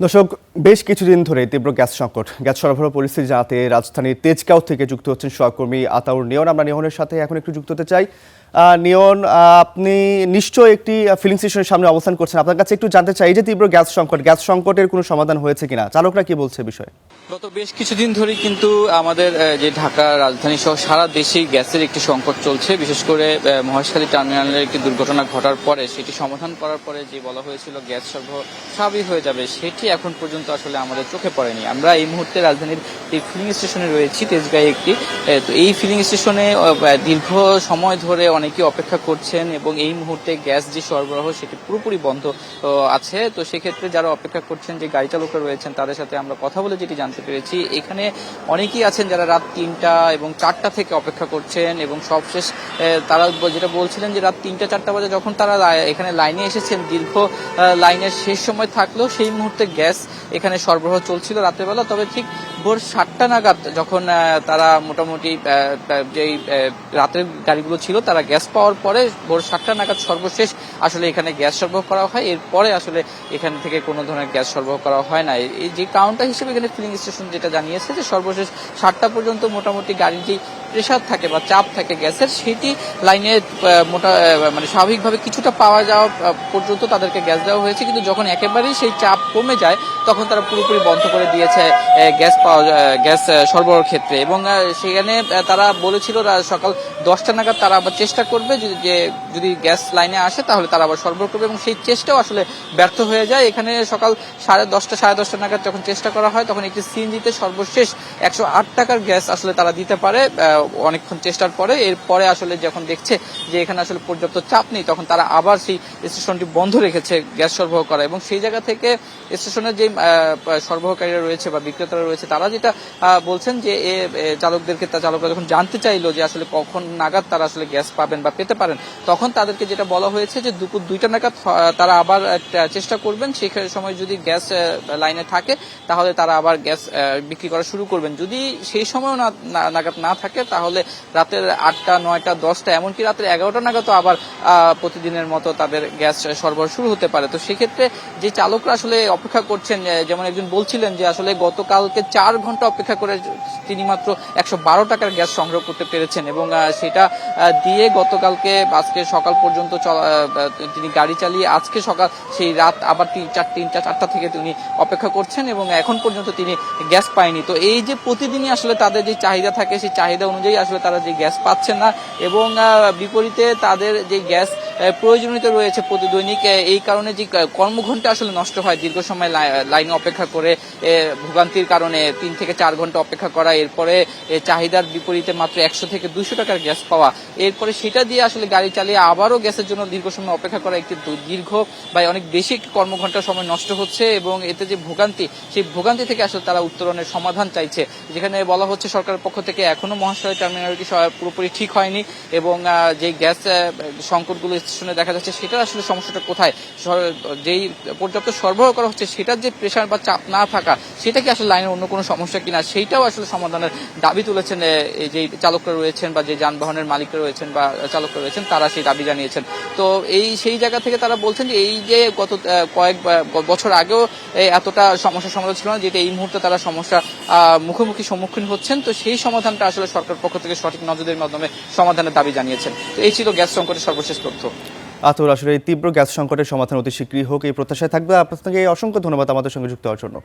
দর্শক, বেশ কিছুদিন ধরে তীব্র গ্যাস সংকট, গ্যাস সরবরাহ পরিস্থিতি জানাতে রাজধানীর তেজগাঁও থেকে যুক্ত হচ্ছেন সহকর্মী আতাউর নিয়ন। আমরা নিয়নের সাথে এখন একটু যুক্ত হতে চাই। নিয়ন, আপনি নিশ্চয়ই একটি ফিলিং স্টেশনের সামনে অবস্থান করছেন। আপনার কাছে একটু জানতে চাই, যে তীব্র গ্যাস সংকটের কোনো সমাধান হয়েছে কিনা, চালকরা কি বলছে বিষয়ে? গত বেশ কিছুদিন ধরে কিন্তু আমাদের যে ঢাকা রাজধানী সহ সারা দেশেই গ্যাসের একটি সংকট চলছে। বিশেষ করে মহেশখালী টার্মিনালের একটি দুর্ঘটনা ঘটার পরে সেটি সমাধান করার পরে যে বলা হয়েছিল গ্যাস সরবরাহ স্বাভাবিক হয়ে যাবে, সেটি এখন পর্যন্ত আসলে আমাদের চোখে পড়েনি। আমরা এই মুহূর্তে রাজধানীর এই ফিলিং স্টেশনে রয়েছি, তেজগাঁয়ে একটি। তো এই ফিলিং স্টেশনে দীর্ঘ সময় ধরে অনেকেই অপেক্ষা করছেন এবং এই মুহূর্তে গ্যাস যে সরবরাহ সেটি পুরোপুরি বন্ধ আছে। তো সেক্ষেত্রে যারা অপেক্ষা করছেন, যে গাড়ি চালকরা রয়েছেন, তাদের সাথে আমরা কথা বলে যেটি জানতে পেরেছি, এখানে অনেকেই আছেন যারা রাত ৩টা এবং ৪টা থেকে অপেক্ষা করছেন এবং সবশেষ তারা যেটা বলছিলেন যে রাত ৩টা-৪টা বাজে যখন তারা এখানে লাইনে এসেছেন, দীর্ঘ লাইনের শেষ সময় থাকলেও সেই মুহূর্তে গ্যাস এখানে সরবরাহ চলছিল রাত্রেবেলা। তবে ঠিক ভোর 7টা নাগাদ যখন তারা মোটামুটি যেই রাতের গাড়িগুলো ছিল তারা গ্যাস পাওয়ার পরে ভোর 7টা নাগাদ সর্বশেষ আসলে এখানে গ্যাস সরবরাহ করা হয়। এরপরে আসলে এখান থেকে কোনো ধরনের গ্যাস সরবরাহ করা হয় না। এই যে কাউন্টার হিসেবে এখানে ফিলিং স্টেশন যেটা জানিয়েছে, যে সর্বশেষ 7টা পর্যন্ত মোটামুটি গাড়ির যে প্রেশার থাকে বা চাপ থাকে গ্যাসের, সেটি লাইনে মানে স্বাভাবিকভাবে কিছুটা পাওয়া যাওয়া পর্যন্ত তাদেরকে গ্যাস দেওয়া হয়েছে। কিন্তু যখন একেবারেই সেই চাপ কমে যায় তখন তারা পুরোপুরি বন্ধ করে দিয়েছে গ্যাস সরবরাহের ক্ষেত্রে। এবং সেখানে তারা বলেছিল সকাল 10টা নাগাদ তারা আবার চেষ্টা করবে, যে যদি গ্যাস লাইনে আসে তাহলে তারা আবার সরবরাহ করবে, এবং সেই চেষ্টাও আসলে ব্যর্থ হয়ে যায়। এখানে সকাল 10:30 নাগাদ যখন চেষ্টা করা হয় তখন একটি সিএনজিতে সর্বশেষ 108 টাকার গ্যাস আসলে তারা দিতে পারে অনেকক্ষণ চেষ্টার পরে। এরপরে আসলে যখন দেখছে যে এখানে আসলে পর্যাপ্ত চাপ নেই, তখন তারা আবার সেই স্টেশনটি বন্ধ রেখেছে গ্যাস সরবরাহ করা। এবং সেই জায়গা থেকে স্টেশনের যে সরবরাহকারীরা রয়েছে বা বিক্রেতারা রয়েছে, তারা যেটা বলছেন যে চালকরা যখন জানতে চাইলো যে আসলে কখন নাগাদ তারা আসলে গ্যাস পাবেন বা পেতে পারেন, তখন তাদেরকে যেটা বলা হয়েছে যে দুপুর 2টা নাগাদ তারা আবার চেষ্টা করবেন। সেই সময় যদি গ্যাস লাইনে থাকে তাহলে তারা আবার গ্যাস বিক্রি করা শুরু করবেন। যদি সেই সময়ও নাগাদ না থাকে তাহলে রাতের 8টা, 9টা, 10টা, এমনকি রাতের 11টা নাগাদও আবার প্রতিদিনের মতো তাদের গ্যাস সরবরাহ শুরু হতে পারে। তো সেক্ষেত্রে যে চালকরা আসলে অপেক্ষা করছেন, যেমন একজন বলছিলেন যে আসলে গতকালকে 4 ঘন্টা অপেক্ষা করে তিনি মাত্র 112 টাকার গ্যাস সংগ্রহ করতে পেরেছেন, এবং সেটা দিয়ে গতকালকে আজকে সকাল পর্যন্ত তিনি গাড়ি চালিয়ে আজকে সকাল সেই রাত আবার 3টা-4টা থেকে তিনি অপেক্ষা করছেন এবং এখন পর্যন্ত তিনি গ্যাস পায়নি। তো এই যে প্রতিদিনই আসলে তাদের যে চাহিদা থাকে, সেই চাহিদা অনুযায়ী আসলে তারা যে গ্যাস পাচ্ছেন না, এবং বিপরীতে তাদের যে গ্যাস প্রয়োজনীয়তা রয়েছে প্রতিদৈনিক, এই কারণে যে কর্মঘণ্টা আসলে নষ্ট হয় দীর্ঘ সময় লাইনে অপেক্ষা করে, ভোগান্তির কারণে 3 থেকে 4 ঘন্টা অপেক্ষা করা, এরপরে চাহিদার বিপরীতে মাত্র 100 থেকে 200 টাকার গ্যাস পাওয়া, এরপরে সেটা দিয়ে আসলে গাড়ি চালিয়ে আবারও গ্যাসের জন্য দীর্ঘ সময় অপেক্ষা করা, একটি দীর্ঘ বা অনেক বেশি কর্মঘণ্টার সময় নষ্ট হচ্ছে। এবং এতে যে ভোগান্তি, সেই ভোগান্তি থেকে আসলে তারা উত্তরণের সমাধান চাইছে। যেখানে বলা হচ্ছে সরকারের পক্ষ থেকে এখনো মহাশয় টার্মিনালটি পুরোপুরি ঠিক হয়নি, এবং যে গ্যাস সংকটগুলো স্টেশনে দেখা যাচ্ছে সেটার আসলে সমস্যাটা কোথায়, যেই পর্যাপ্ত সরবরাহ করা হচ্ছে সেটার যে প্রেশার বা চাপ না থাকা, সেটা কি আসলে লাইনের অন্য কোনো সমস্যা কিনা, সেইটাও আসলে সমাধানের দাবি তুলেছেন যে চালকরা রয়েছেন বা যে যানবাহনের মালিকরা রয়েছেন বা চালকরা রয়েছেন, তারা সেই দাবি জানিয়েছেন। তো সেই জায়গা থেকে তারা বলছেন যে এই যে গত কয়েক বছর আগেও এতটা সমস্যার সমাধান ছিল না, যেটা এই মুহূর্তে তারা সমস্যা সম্মুখীন হচ্ছেন। তো সেই সমাধানটা আসলে সরকার পক্ষ থেকে সঠিক নজরের মাধ্যমে সমাধানের দাবি জানিয়েছেন। তো এই ছিল গ্যাস সংকটের সর্বশেষ তথ্য। আতর, আসলে এই তীব্র গ্যাস সংকটের সমাধান অতি শীঘ্রই হোক, এই প্রত্যাশায় থাকবে। আপনাকে অসংখ্য ধন্যবাদ আমাদের সঙ্গে যুক্ত হওয়ার জন্য।